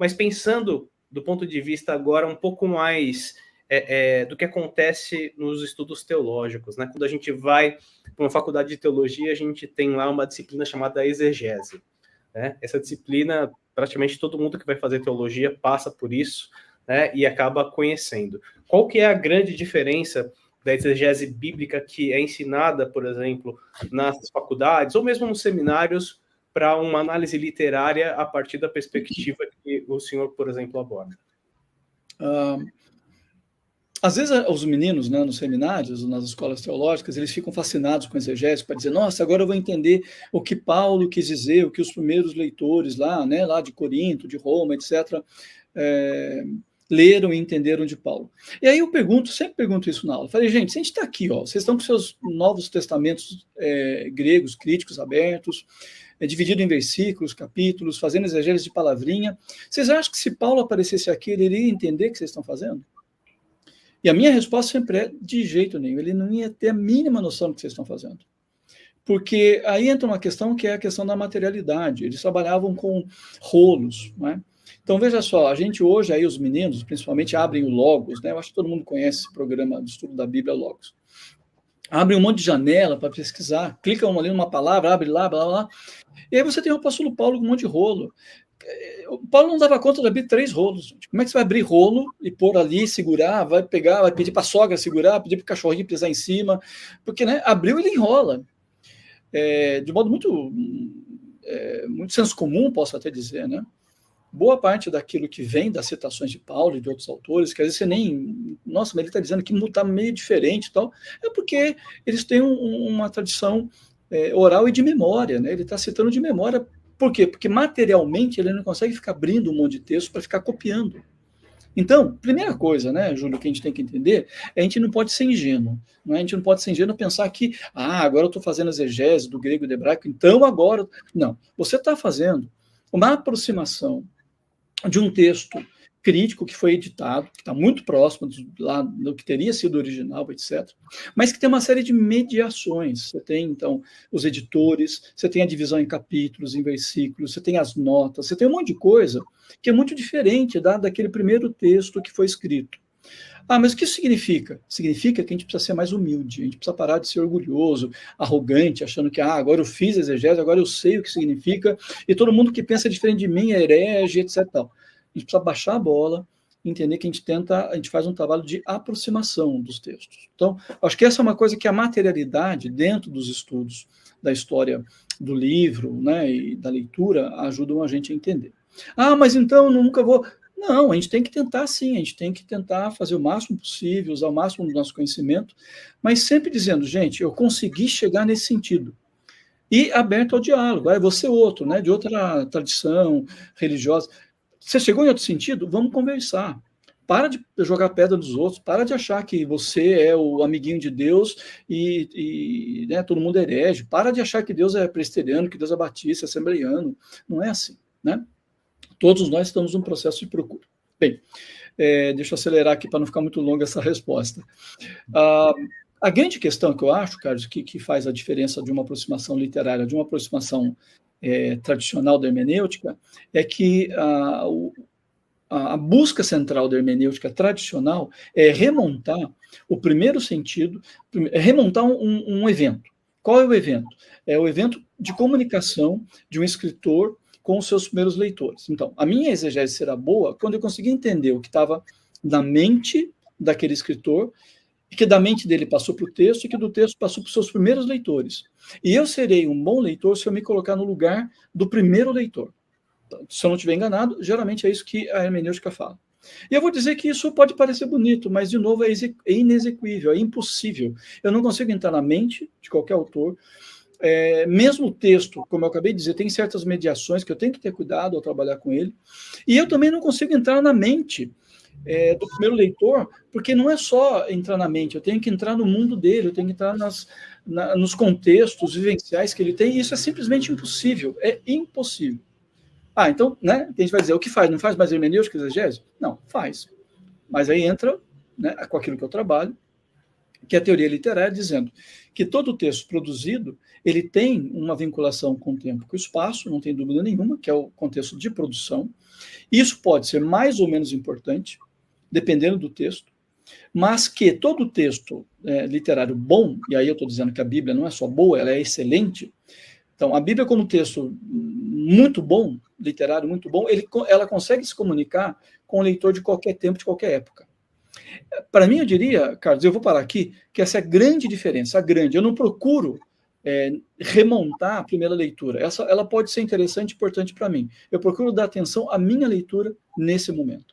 mas pensando do ponto de vista agora um pouco mais do que acontece nos estudos teológicos, né? Quando a gente vai para uma faculdade de teologia, a gente tem lá uma disciplina chamada exegese, né? Essa disciplina, praticamente todo mundo que vai fazer teologia passa por isso, né? E acaba conhecendo. Qual que é a grande diferença da exegese bíblica que é ensinada, por exemplo, nas faculdades ou mesmo nos seminários para uma análise literária a partir da perspectiva que o senhor, por exemplo, aborda? Às vezes, os meninos, né, nos seminários, nas escolas teológicas, eles ficam fascinados com exegese para dizer, nossa, agora eu vou entender o que Paulo quis dizer, o que os primeiros leitores lá, né, lá de Corinto, de Roma, etc., leram e entenderam de Paulo. E aí eu sempre pergunto isso na aula. Eu falei, gente, se a gente está aqui, ó, vocês estão com seus novos testamentos gregos, críticos, abertos, dividido em versículos, capítulos, fazendo exegese de palavrinha, vocês acham que se Paulo aparecesse aqui, ele iria entender o que vocês estão fazendo? E a minha resposta sempre é, de jeito nenhum, ele não ia ter a mínima noção do que vocês estão fazendo. Porque aí entra uma questão que é a questão da materialidade. Eles trabalhavam com rolos, não é? Então, veja só, a gente hoje, aí os meninos, principalmente, abrem o Logos, né? Eu acho que todo mundo conhece esse programa de estudo da Bíblia, Logos. Abrem um monte de janela para pesquisar, clicam ali numa palavra, abre lá, blá, blá, blá. E aí você tem o apóstolo Paulo com um monte de rolo. O Paulo não dava conta de abrir 3 rolos. Gente. Como é que você vai abrir rolo e pôr ali, segurar, vai pegar, vai pedir para a sogra segurar, pedir para o cachorrinho pisar em cima? Porque, né, abriu ele enrola. De modo muito senso comum, posso até dizer, né? Boa parte daquilo que vem das citações de Paulo e de outros autores, que às vezes você nem... Nossa, mas ele está dizendo que está meio diferente e tal. É porque eles têm uma tradição oral e de memória, né? Ele está citando de memória. Por quê? Porque materialmente ele não consegue ficar abrindo um monte de texto para ficar copiando. Então, primeira coisa, né, Júlio, que a gente tem que entender, a gente não pode ser ingênuo. Não é? A gente não pode ser ingênuo pensar que, agora eu estou fazendo exegese do grego e do hebraico, então agora... Não, você está fazendo uma aproximação de um texto crítico que foi editado, que está muito próximo do que teria sido original, etc., mas que tem uma série de mediações. Você tem, então, os editores, você tem a divisão em capítulos, em versículos, você tem as notas, você tem um monte de coisa que é muito diferente daquele primeiro texto que foi escrito. Mas o que isso significa? Significa que a gente precisa ser mais humilde, a gente precisa parar de ser orgulhoso, arrogante, achando que agora eu fiz exegese, agora eu sei o que significa, e todo mundo que pensa diferente de mim é herege, etc. A gente precisa baixar a bola, entender que a gente faz um trabalho de aproximação dos textos. Então, acho que essa é uma coisa que a materialidade, dentro dos estudos da história do livro, né, e da leitura, ajudam a gente a entender. Mas então nunca vou... Não, a gente tem que tentar sim, a gente tem que tentar fazer o máximo possível, usar o máximo do nosso conhecimento, mas sempre dizendo, gente, eu consegui chegar nesse sentido. E aberto ao diálogo, aí você outro, né, de outra tradição religiosa. Você chegou em outro sentido? Vamos conversar. Para de jogar pedra nos outros, para de achar que você é o amiguinho de Deus e né, todo mundo é herege. Para de achar que Deus é presbiteriano, que Deus é batista, assembleiano. Não é assim, né? Todos nós estamos num processo de procura. Bem, deixa eu acelerar aqui para não ficar muito longa essa resposta. A grande questão que eu acho, Carlos, que faz a diferença de uma aproximação literária, de uma aproximação tradicional da hermenêutica, é que a busca central da hermenêutica tradicional é remontar o primeiro sentido, é remontar um evento. Qual é o evento? É o evento de comunicação de um escritor com os seus primeiros leitores. Então, a minha exegese será boa quando eu conseguir entender o que estava na mente daquele escritor, e que da mente dele passou para o texto, e que do texto passou para os seus primeiros leitores. E eu serei um bom leitor se eu me colocar no lugar do primeiro leitor. Se eu não estiver enganado, geralmente é isso que a hermenêutica fala. E eu vou dizer que isso pode parecer bonito, mas, de novo, é inexequível, é impossível. Eu não consigo entrar na mente de qualquer autor. Mesmo o texto, como eu acabei de dizer, tem certas mediações que eu tenho que ter cuidado ao trabalhar com ele, e eu também não consigo entrar na mente do primeiro leitor, porque não é só entrar na mente, eu tenho que entrar no mundo dele, eu tenho que entrar nos contextos vivenciais que ele tem, e isso é simplesmente impossível, é impossível. Então, né, a gente vai dizer, o que faz? Não faz mais hermenêutica e exegese? Não, faz. Mas aí entra, né, com aquilo que eu trabalho, que é a teoria literária, dizendo que todo texto produzido, ele tem uma vinculação com o tempo e com o espaço, não tem dúvida nenhuma, que é o contexto de produção. Isso pode ser mais ou menos importante, dependendo do texto, mas que todo texto literário bom, e aí eu estou dizendo que a Bíblia não é só boa, ela é excelente. Então, a Bíblia como texto muito bom, literário muito bom, ela consegue se comunicar com o leitor de qualquer tempo, de qualquer época. Para mim, eu diria, Carlos, eu vou parar aqui, que essa é a grande diferença, a grande. Eu não procuro remontar a primeira leitura. Ela pode ser interessante e importante para mim. Eu procuro dar atenção à minha leitura nesse momento.